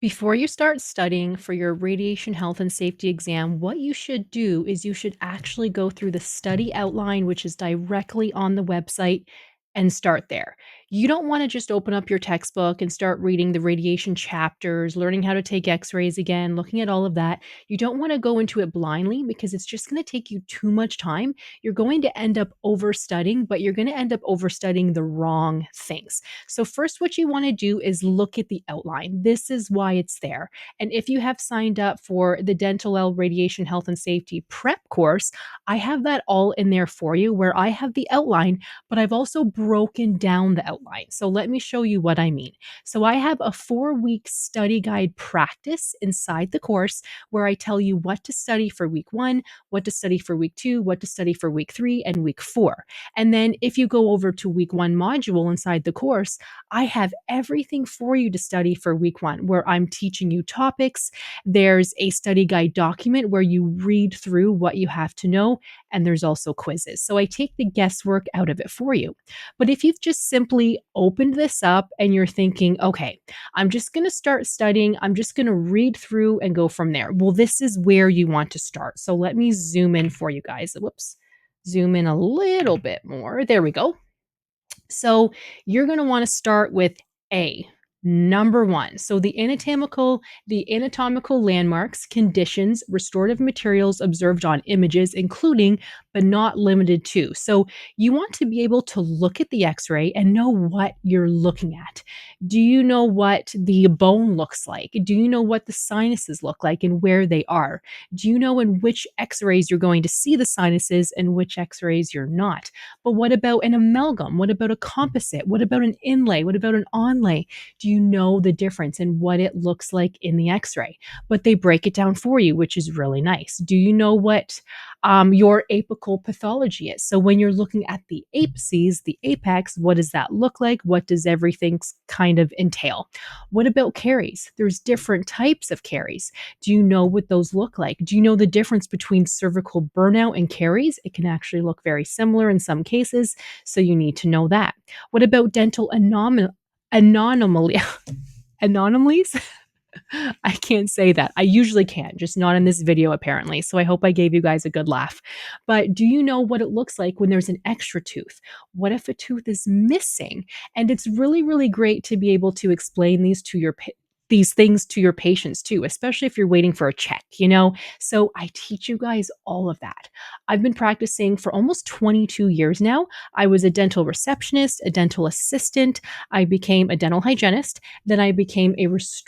Before you start studying for your radiation health and safety exam, what you should do is you should actually go through the study outline, which is directly on the website, and start there. You don't want to just open up your textbook and start reading the radiation chapters, learning how to take x rays again, looking at all of that. You don't want to go into it blindly because it's just going to take you too much time. You're going to end up overstudying, but you're going to end up overstudying the wrong things. So, first, what you want to do is look at the outline. This is why it's there. And if you have signed up for the Dental L Radiation Health and Safety Prep course, I have that all in there for you where I have the outline, but I've also broken down the outline. So, let me show you what I mean. So, I have a 4 week study guide practice inside the course where I tell you what to study for week one, what to study for week two, what to study for week three, and week four. And then if you go over to week one module inside the course, I have everything for you to study for week one, where I'm teaching you topics. There's a study guide document where you read through what you have to know, and there's also quizzes. So I take the guesswork out of it for you. But if you've just simply opened this up and you're thinking, okay, I'm just going to start studying, I'm just going to read through and go from there. Well, this is where you want to start. So let me zoom in for you guys. Whoops. Zoom in a little bit more. There we go. So you're going to want to start with A, number one. So the anatomical landmarks, conditions, restorative materials observed on images, including but not limited to. So you want to be able to look at the x-ray and know what you're looking at. Do you know what the bone looks like? Do you know what the sinuses look like and where they are? Do you know in which x-rays you're going to see the sinuses and which x-rays you're not? But what about an amalgam? What about a composite? What about an inlay? What about an onlay? Do you know the difference in what it looks like in the x ray? But they break it down for you, which is really nice. Do you know what your apical pathology is? So when you're looking at the apices, the apex, what does that look like? What does everything kind of entail? What about caries? There's different types of caries. Do you know what those look like? Do you know the difference between cervical burnout and caries? It can actually look very similar in some cases, so you need to know that. What about dental anomaly anomalies? I can't say that. I usually can, just not in this video apparently. So I hope I gave you guys a good laugh. But do you know what it looks like when there's an extra tooth? What if a tooth is missing? And it's really, really great to be able to explain these things to your patients too, especially if you're waiting for a check. So I teach you guys all of that. I've been practicing for almost 22 years now. I was a dental receptionist, a dental assistant. I became a dental hygienist. Then I became a restorative